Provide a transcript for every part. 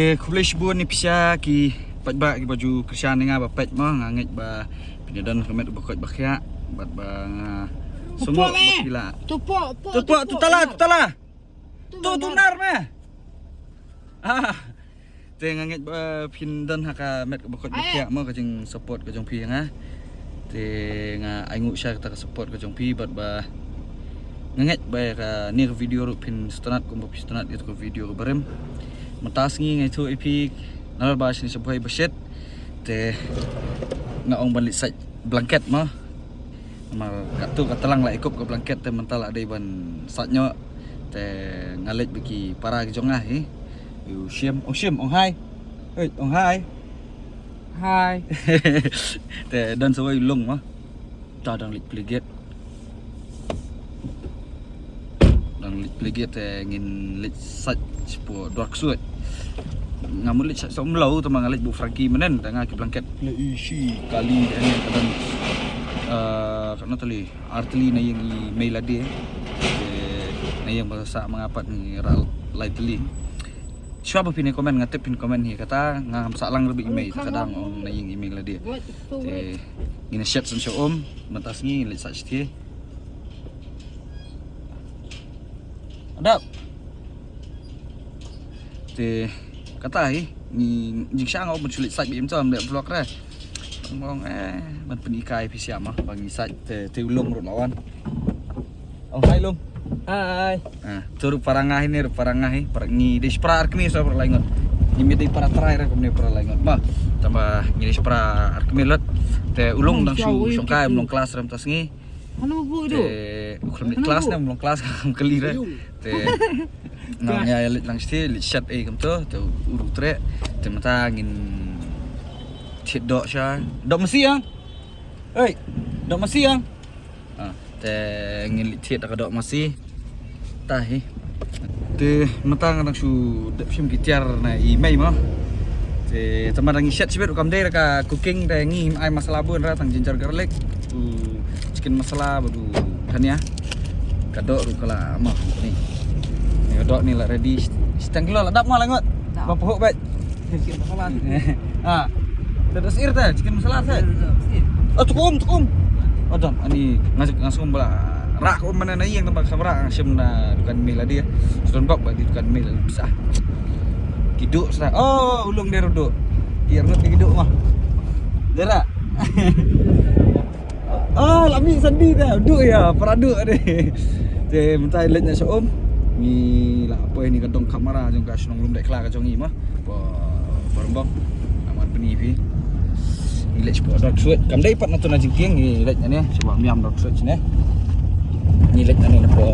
Kulish buat ni pisah ki pat ba ki baju Kristian nga ba pet mo ngangit ba pinadan kamet bakot bakya bat ba semua bakila. Tupok tu tala. Tu tunar me. Te ngangit ba pindan haka met bakot bakya mo ka jing support ka jong pi nga. Te nga aingu sya ka support ka jong pi bat ba ngangit ba ka ni video ru pin stonat ko stonat itu ko video ko barem. Matas ngi ngai tu ipik nal ba sini sebuah beset te nga ong balik sat blanket mah mal katu katalang la ikop ke blanket te mental ada ban satnya te ngalet bagi para ki jongah yu sim ong hai ong hai te dan sawai long mah ta dang lik pliget te ngin lik sat sepo dork suat ngamul lik so mlau tu mangalit bu Frankie menen tengah ke blanket le isi kali ani kadang kana tali artli na yang email ade na yang bahasa mengapat ni ral lightly siapa pin komen ngatip pin komen ni kata ngam salang lebih email kadang on na yang email ade ngina chat sen show mentas ni lik sat stie adap te kata ni jing ngau menculik sat bim tom de vlog ra mong man penikai pi siam ah bagi sat te ulung ru lawan oh hai lung hai tur parangah ini parangi des pra arkmi so per laingot ni mi para terakhir ko ni para laingot ma tambah ni des pra arkmi lot te ulung dang su songkai mlong kelas ram tas ngi ano bu itu ukram ni kelas na mlong kelas kam kali re te nangya lit lang sti lit chat kam te uru tre te mata ngin thit dok sha dok masi yang dok masi yang te ngin lit thit ka dok masi ta te mata ngang su dep sim gitiar na i mai mo te teman ngi chat sibet kam dei ka cooking de ngi ai masala bun ra tang ginger garlic chicken masala baru kan ya kadok ru kala mah ni dok ni lah ready setang kilo lah dak mal ngot bang pohok bet chicken masala terus ir teh chicken masala teh tukum adam ani ngasum bala rak ko mana yang tempat kamera sim na dukan mil dia sudan bak di dukan mil bisa kiduk sa ulung dia rodok dia rodok kiduk mah dera lami sandi dah duk ya peraduk deh te mentai letnya so ni lah apa ini kadang kamera jong ka senong lum dek kla ka jong i mah barembang aman peni pi ni let sport dog suit kam dai pat na tu na jingking ni letnya ni sebab miam dog suit sini ni letnya ni po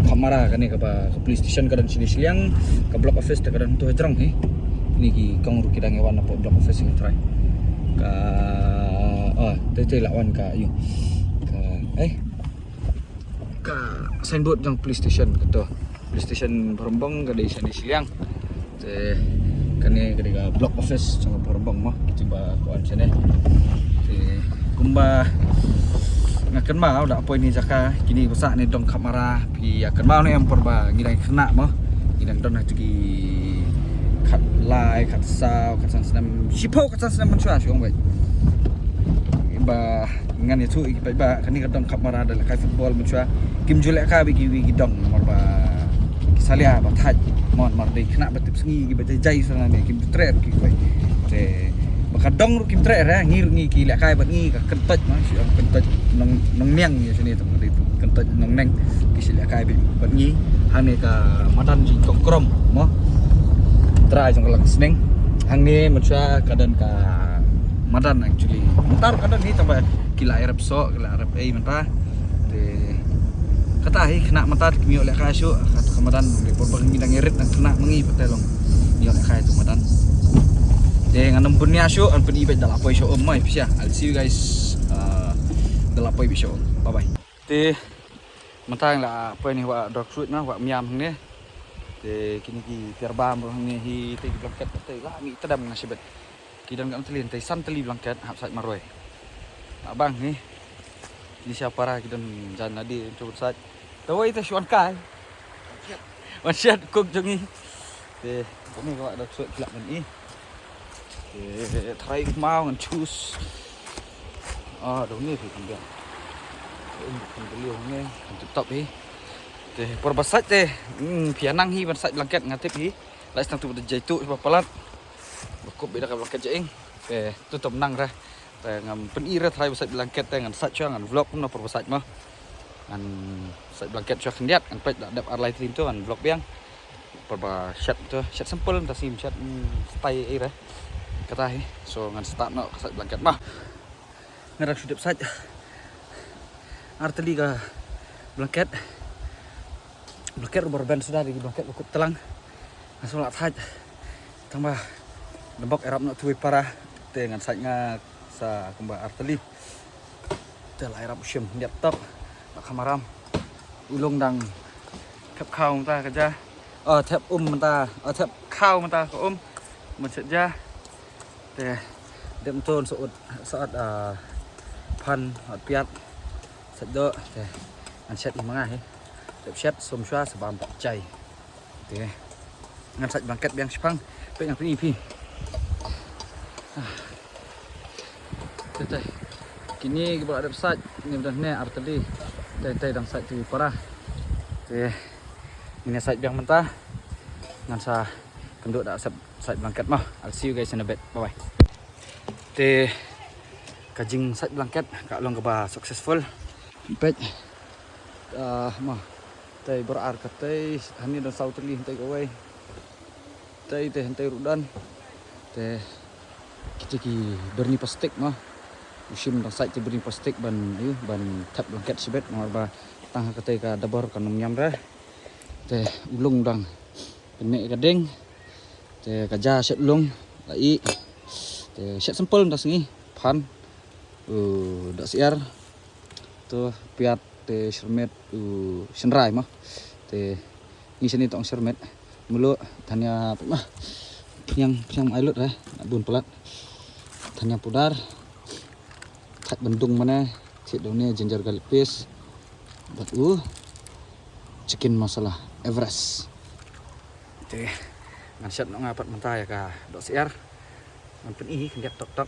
kamera kan ni ka police station kadang sini siang ka block office te kadang tu hejrong ni ki kong ru kidang ewan po block office ni try ka tete lawan ka yung ka signboard ng police station kato police station Barambang kada isa ni Siliang te kani kada block office sa Barambang mo tiba kuan sini te kumba ngaken ma udah apa ini jaka kini usak ni dong kamera pi akan mau ni yang perba ngidang kena mo ngidang don hati kat lai kat sao kat senam sipo kat senam mencua siong baik ba ngan itu ba kani kadang kamera adalah kai football mencua kim julek ka bigi dong marba kisalia ba thaj mon mar de kena batip sengi gi baca jai sana ne kim tre ki koi te bakadong ru kim tre ra ngir ngi ki lek kai bat ngi ka kentot ma si kentot nong neng ya sini tu itu kentot nong neng ki lek kai bat ngi hane ka madan ji kongkrom mo try jong lang sneng hang ni mencua kadan ka madan actually mentar kadang ni tambah kila Arab so kila Arab mentah te kata kena mentar kimi oleh kasu kata kemadan report bang ngidang ngerit nang kena mengi petelong ni oleh kai tu madan te nganam punya show an pun ibet dalam poi show mai pisia I'll see you guys dalam poi show bye bye te mentang lah apa ni wa dog shoot nah wa miam ni te kini ki terbam ni hi te blanket te la mi tedam nasibet kidang kan telin tai san teli blanket hap sat maroi abang ni di siapa ra kidang jan adi coba sat tawai te shuan kai wan shat kok jongi Thì có mình gọi là chuyện lặng mình ý. Thì thấy mau ngần chus. Đúng như thì cũng được. Không có liều nghe, không tiếp tục đi. Thì perbasat deh, pianang hi basat blanket ngatip hi. Lai sang tu jaitu pelat. Bakop beda ka blanket jaing. Tutup nang ra. Ngam peni ra try basat blanket ngan sat cho ngan vlog pun perbasat mah. Ngan sat blanket cho kendiat ngan pet dap ar lai trim tu ngan vlog biang. Perba chat tu, chat simple ta sim chat style ai ra. Kata hi. So ngan start no sat blanket mah. Ngerak sudah sat. Arteli ka blanket. Blanket berban sudah di blanket cukup telang. Langsung lak thaj. Tambah lembok erap nak tuai parah dengan sajnya sa kembang arteli. Telah erap usim diap top nak kamaram. Ulung dang thep khao ta kerja. Thep ta, thep khao ta ko mình saja. Teh dem ton saat pan piat sedok teh anset mangah he. Đẹp xét xôm xoa sẽ bám chảy thì ngăn sạch blanket biang spang pe yang ini pi teh kini kita ada sạch ini dah ne arteli teh dang sạch tu parah teh ini sạch biang mentah ngăn sa kenduk dak sạch blanket mah. I'll see you guys in a bit, bye bye. Teh kajing sạch blanket kak long keba successful pet mah tay berar katay hani dan sautli tay kawai tay hantai rudan tay kita ki berni plastik mah musim dan site berni plastik ban tap blanket sibet marba tang katay ka dabar kanum nyam ra tay ulung dang penek gading tay kaja set ulung lai tay set simple das ngi pan dak siar tu piat te shermet senrai mah te ni sini tong shermet mulu tanya mah yang ailut lah nak bun pelat tanya pudar kat bendung mana cik done ginger garlic paste but chicken masalah Everest te ngasat nak ngapat mentah ya ka dok siar mampen i kendiak tok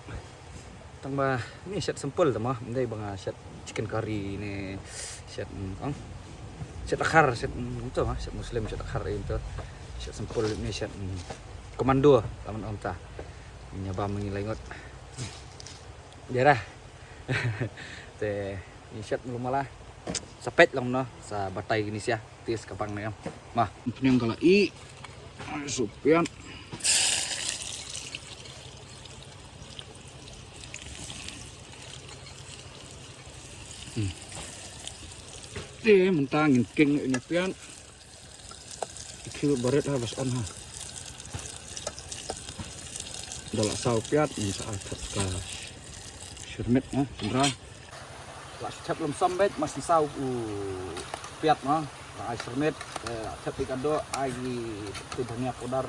tambah ni set simple mah mendai bang set chicken curry ni set set akar set itu mah set muslim set akar itu set simple ni set komando lawan om ta nyoba mengilengot jarah te ni set belum malah sepet long no sa batai gini sia tis kapang ni mah punyang kala i supian mentah ngking ini pian ikut baret habis on ha dalak sau piat ni saat ka shermet ha sendra lak cep lem sambet masih sau piat mah ai shermet cep ikado ai tidanya podar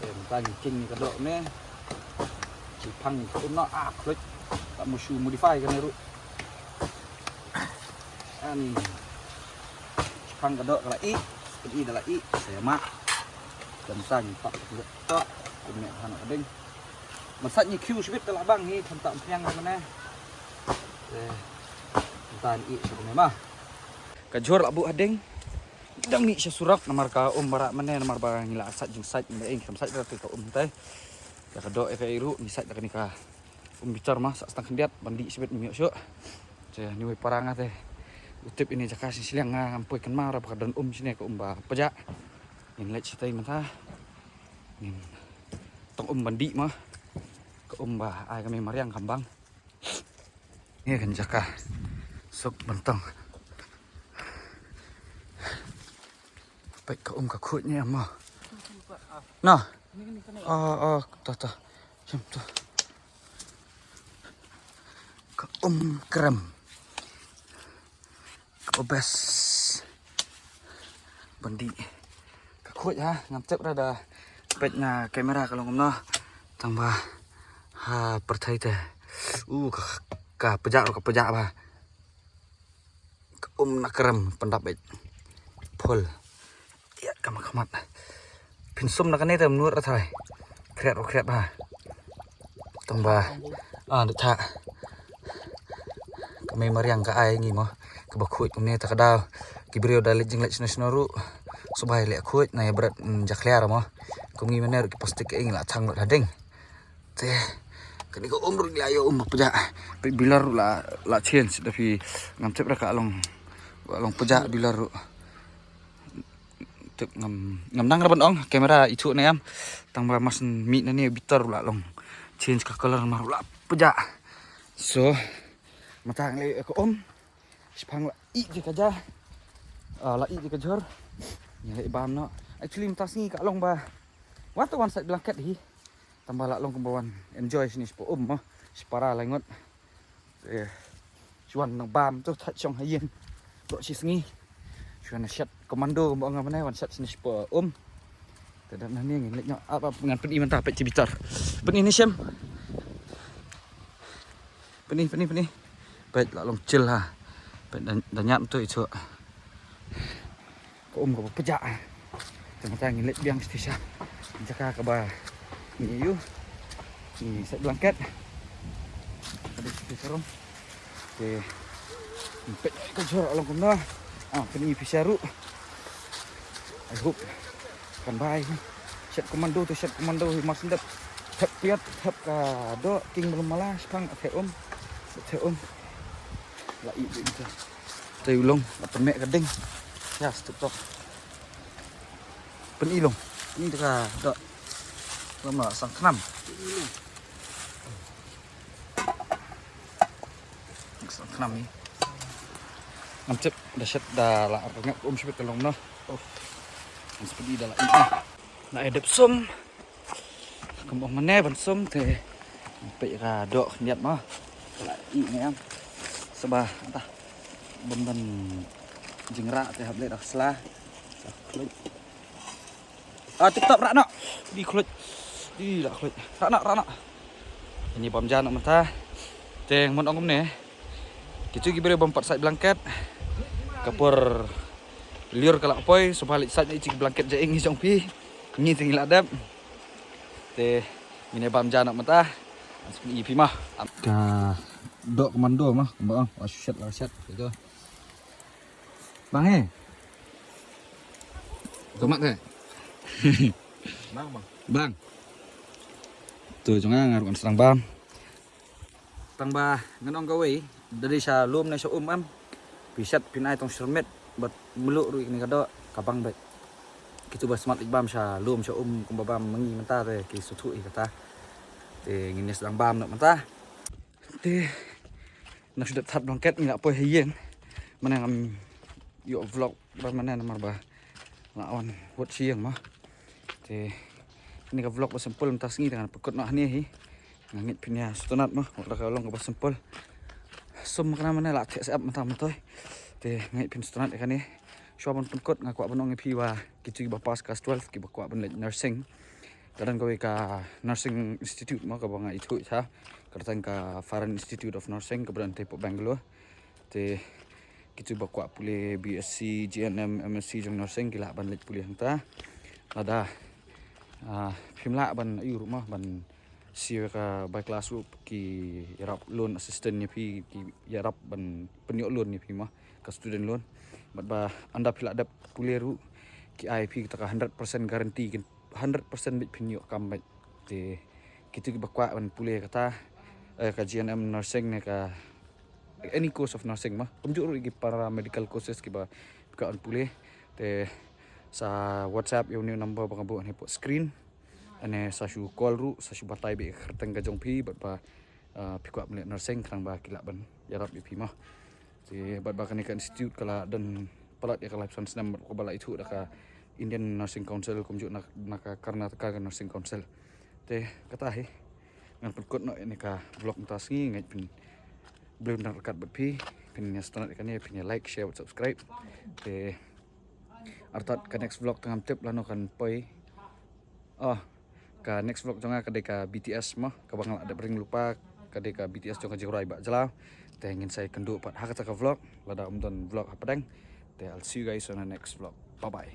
mentah ngking kado ne cipang kuno klik tak musuh modify kan ru ani pang kedok lai i dah lai saya mak dan sang tak tok punya anak keding masaknya Q sibit telah bang ni tentak piang mana tan i sebenarnya mah kajur abu ading dang ni surak nomor ka barak mana nomor barang ngila asat jeng sat ing kam sat ratu ka teh ya kedok iru ni sat ka ni ka bicar mah sak setengah kendiat bandi sibit miok syuk saya ni parang teh utip ini jaka sisilang ngampoi kan marah dan sini ke ba pejak ini lihat cerita mentah ini tong bandi mah ke ba ai kami mariang kambang ini kan jaka sok bentang baik ke kakutnya mah nah tuh jam tuh ke krem bes bandi kakut ya ngantep rada petnya kamera kalau ngomno tambah perthai teh ka pejak ba nak kerem pendapet pol lihat kamat pinsum nak ni tem nur athai kret ha tambah được thạ kami mariang ka ai ngi mo ka bakhuit kumne ta kadao kibrio dalit jing lech national ru subai le khuit na berat jakliar mo kumi mener ki plastik ing la thang la ding te kani ko umru la yo peja bilar la change tapi ngam tep ka along peja bilar ru tep ngam nang ra ban ong kamera itu na am tang ba mas mi na ni bitar la long change ka color mar la peja so matang le ko spang la i je ka ja la i je ka jor ni le bam no actually mtas ni ka long ba wat one side blanket hi tambah la long kumbawan enjoy sini spo mo spara langot chuan nang bam tu that chong hayen ro chi sngi chuan shot komando mo ngam nai one shot sini spo tidak nani ngin le apa ngan pen iman ta pe cibitar pen ini sem pen pe la long chil ha pe dan nyam tu itu ko ko peja tengah ngin le biang stisa jaka ka ba ni yu ni set blanket ada serum ke pet ka jor along kumna peni pisaru I hope kan bai set komando mas ndap thap piat thap ka do king belum malas pang the la i itu tayulong pemek keding ya stop penilong ini ka do lama sang kenam ni amcep dah set dah la ngap sebet tolong no seperti dah la ini na edep sum kembang mana ban sum te pe ka do niat mah la i ngam sebah entah ben jingra te hable dak slah TikTok rak nak di kulit di rak kulit rak nak ini bom jangan mentah teng mon ongom ne kicu gibre bom 4 side blanket kapur liur kalak poi subalik side ni cik blanket je ing jong pi ni ting ladap te ini bom jangan mentah seperti ipi mah ka dok komando mah bang shot itu bang tomat ke bang tuh jangan ngaruh serang bam tambah ngenong gawe dari sa lum na sa am pisat pinay tong sermet bat mulu ru ini kado kabang bet kitu bas mat bam sa lum sa kumbabam mangi menta te ki sutu i kata te ngini serang bam nak menta te nak sudah tat blanket ni nak poi hien mana ngam yo vlog ban mana namar ba lawan buat siang mah te ini ka vlog basempul entas ngi dengan pekut nak ni hi ngangit pinya sutunat mah ora ka long ka basempul sum kana mana la tek sap mata matoy te ngait pin sutunat kan ni shobon pekut ngakwa bonong pi wa kici ba pas kas 12 ki ba kwa ban nursing kadang kowe ka nursing institute mah ka banga itu ha kadang ka Foreign Institute of Nursing ka berante po Bangalore te kici ba kwa pule BSc GNM MSc jong nursing kila ban lek pule hangta ada phimla ban ayu rumah ban siya ka by class group ki yarap loan assistant ni pi ki yarap ban penyok loan ni pi mah ka student loan bat ba anda phila dap puleru ki IP kita ka 100% guarantee 100% bit penyok kam te kitu ki bakwa ban pule kata ka GNM nursing ne ka any course of nursing mah pemjuru ki para medical courses ki ba ka an pule te sa WhatsApp yung number bang buat ni po screen ane sa shu call ru sa shu batai be kerteng ka jong pi bat ba pikwa mele nursing krang ba kilak ban yarap bi pi mah si bat ba kan institute kala dan palat ya kala son snam ko bala itu ka Indian Nursing Council kumju nak Karnataka Nursing Council te kata he ngan pekut no ini ka vlog mutasi ngai pin belum nak rekat bat pi pin ya start kan ya pin ya like share subscribe te artat ka next vlog tengam tip lano kan poi ka next vlog jonga ka deka BTS mah ka bang ada bring lupa ka deka BTS jonga jirai ba jala te ingin saya kendu pat hakata ka vlog lada umdan vlog apa deng te I'll see you guys on the next vlog bye bye